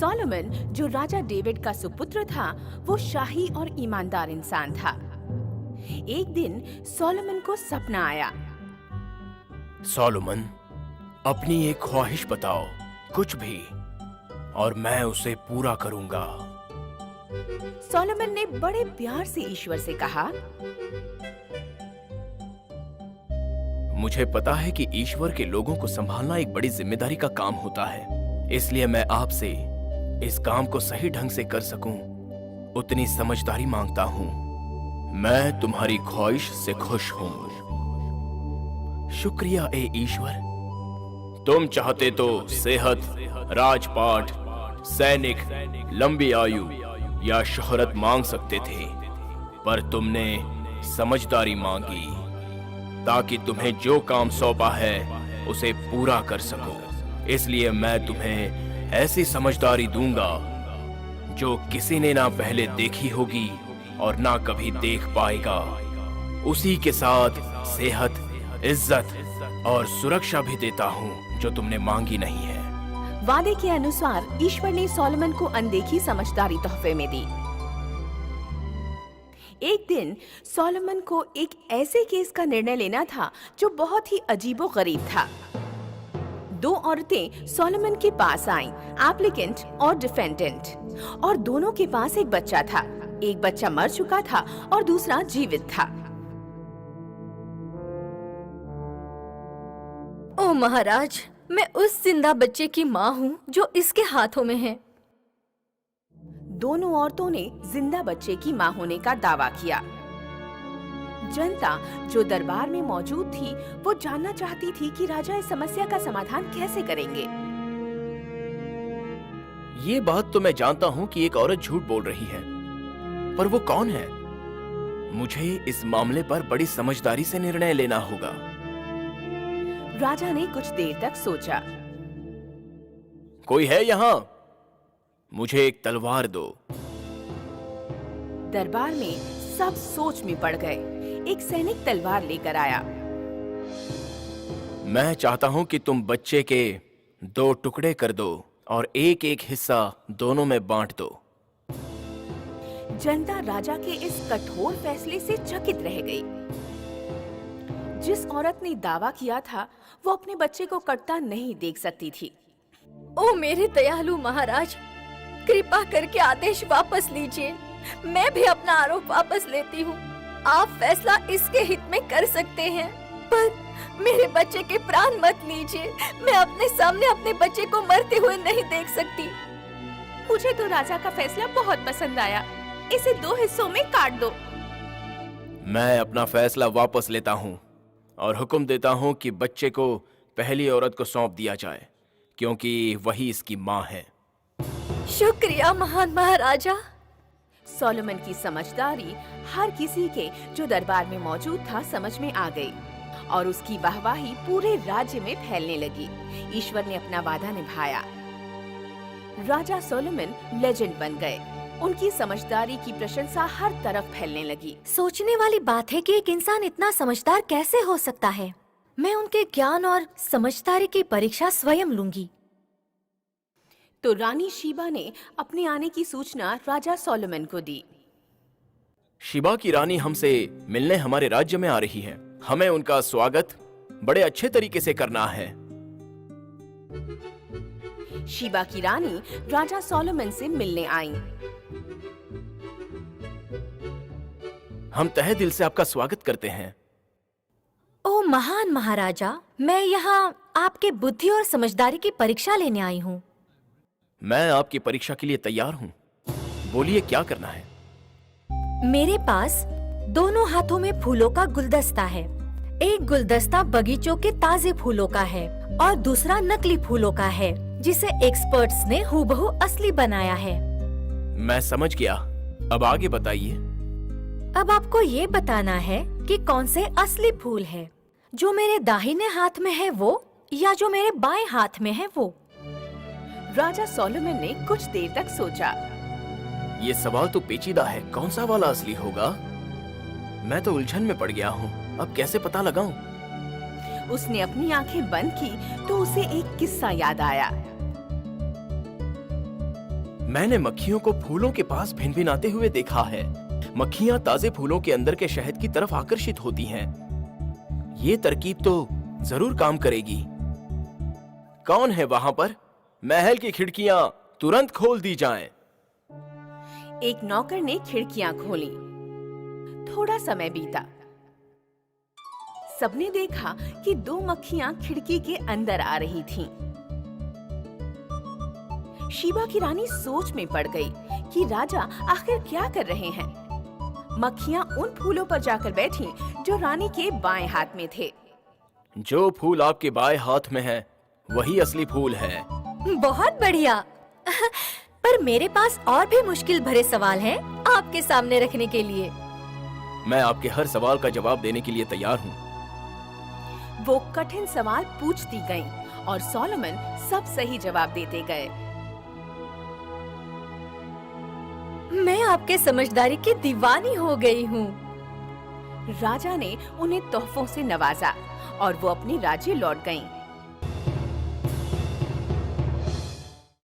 Solomon, जो राजा David का सुपुत्र था, वो शाही और ईमानदार इंसान था। एक दिन सोलोमन को सपना आया। सोलोमन, अपनी एक ख्वाहिश बताओ, कुछ भी, और मैं उसे पूरा करूंगा। सोलोमन ने बड़े प्यार से ईश्वर से कहा, मुझे पता है कि ईश्वर के लोगों को संभालना एक बड़ी जिम्मेदारी का काम होता है, इसलिए मैं आपसे इस काम को सही ढंग से कर सकूं, उतनी समझदारी मांगता हूं। मैं तुम्हारी ख्वाहिश से खुश हूं। शुक्रिया ए ईश्वर। तुम चाहते तो सेहत, राजपाट, सैनिक, लंबी आयु या शोहरत मांग सकते थे, पर तुमने समझदारी मांगी ताकि तुम्हें जो काम सौंपा है उसे पूरा कर सको। इसलिए मैं तुम्हें ऐसी समझदारी दूंगा जो किसी ने ना पहले देखी होगी और ना कभी देख पाएगा। उसी के साथ सेहत, इज्जत और सुरक्षा भी देता हूँ जो तुमने मांगी नहीं है। वादे के अनुसार ईश्वर ने सोलोमन को अनदेखी समझदारी तोहफे में दी। एक दिन सोलोमन को एक ऐसे केस का निर्णय लेना था जो बहुत ही अजीबोगरीब था। दो औरतें सोलोमन के पास आईं, एप्लीकेंट और डिफेंडेंट, और दोनों के पास एक बच्चा था। एक बच्चा मर चुका था और दूसरा जीवित था। ओ महाराज, मैं उस जिंदा बच्चे की माँ हूँ जो इसके हाथों में है। दोनों औरतों ने जिंदा बच्चे की मां होने का दावा किया। जनता जो दरबार में मौजूद थी, वो जानना चाहती थी कि राजा इस समस्या का समाधान कैसे करेंगे। ये बात तो मैं जानता हूँ कि एक औरत झूठ बोल रही है, पर वो कौन है? मुझे इस मामले पर बड़ी समझदारी से निर्णय लेना होगा। राजा ने कुछ देर तक सोचा। कोई है यहाँ? मुझे एक तलवार दो। दरबार में सब सोच में पड़ गए। एक सैनिक तलवार लेकर आया। मैं चाहता हूँ कि तुम बच्चे के 2 टुकड़े कर दो और एक एक हिस्सा दोनों में बांट दो। जनता राजा के इस कठोर फैसले से चकित रह गई। जिस औरत ने दावा किया था, वो अपने बच्चे को कटता नहीं देख सकती थी। ओ मेरे दयालु महाराज, कृपा करके आदेश वापस लीजिए। मैं भी अपना आरोप वापस लेती हूँ। आप फैसला इसके हित में कर सकते हैं, पर मेरे बच्चे के प्राण मत लीजिए। मैं अपने सामने अपने बच्चे को मरते हुए नहीं देख सकती। मुझे तो राजा का फैसला बहुत पसंद आया। इसे 2 हिस्सों में काट दो। मैं अपना फैसला वापस लेता हूँ और हुक्म देता हूँ कि बच्चे को पहली औरत को सौंप दिया जाए, क्योंकि वही इसकी माँ है। शुक्रिया महान महाराजा। सोलोमन की समझदारी हर किसी के जो दरबार में मौजूद था समझ में आ गई और उसकी वाहवाही पूरे राज्य में फैलने लगी। ईश्वर ने अपना वादा निभाया। राजा सोलोमन लेजेंड बन गए। उनकी समझदारी की प्रशंसा हर तरफ फैलने लगी। सोचने वाली बात है कि एक इंसान इतना समझदार कैसे हो सकता है। मैं उनके ज्ञान और समझदारी की परीक्षा स्वयं लूंगी। तो रानी शीबा ने अपने आने की सूचना राजा सोलोमन को दी। शिबा की रानी हमसे मिलने हमारे राज्य में आ रही है। हमें उनका स्वागत बड़े अच्छे तरीके से करना है। शीबा की रानी राजा सोलोमन से मिलने आईं। हम तहे दिल से आपका स्वागत करते हैं। ओ महान महाराजा, मैं यहाँ आपके बुद्धि और समझदारी की परीक्षा लेने आई हूँ। मैं आपकी परीक्षा के लिए तैयार हूँ। बोलिए क्या करना है? मेरे पास दोनों हाथों में फूलों का गुलदस्ता है। एक गुलदस्ता बगीचों के ताजे फूलों का है और दूसरा नकली फूलों का है, जिसे एक्सपर्ट्स ने हूबहू असली बनाया है। मैं समझ गया। अब आगे बताइए। अब आपको ये बताना है कि कौन से असली फूल है, जो मेरे दाहिने हाथ में है वो या जो मेरे बाएं हाथ में है वो। राजा सोलोमन ने कुछ देर तक सोचा। ये सवाल तो पेचीदा है। कौन सा वाला असली होगा? मैं तो उलझन में पड़ गया हूँ। अब कैसे पता लगाऊं? उसने अपनी आंखें बंद की तो उसे एक किस्सा याद आया। मैंने मक्खियों को फूलों के पास भिनभिनाते हुए देखा है। मक्खियां ताजे फूलों के अंदर के शहद की तरफ आकर्षित होती हैं। ये तरकीब तो जरूर काम करेगी। कौन है वहां पर? महल की खिड़कियां तुरंत खोल दी जाएं। एक नौकर ने खिड़कियां खोली। थोड़ा समय बीता। सबने देखा कि 2 मक्खियां खिड़की के अंदर आ रही थीं। शीबा की रानी सोच में पड़ गई कि राजा आखिर क्या कर रहे हैं। मक्खियां उन फूलों पर जाकर बैठीं जो रानी के बाएं हाथ में थे। जो फूल आपके बाएं हाथ में है वही असली फूल है। बहुत बढ़िया। पर मेरे पास और भी मुश्किल भरे सवाल हैं आपके सामने रखने के लिए। मैं आपके हर सवाल का जवाब देने के लिए तैयार हूँ। वो कठिन सवाल पूछती गईं और सोलोमन सब सही जवाब देते गए। मैं आपके समझदारी की दीवानी हो गई हूँ। राजा ने उन्हें तोहफों से नवाजा और वो अपने राज्य लौट गईं।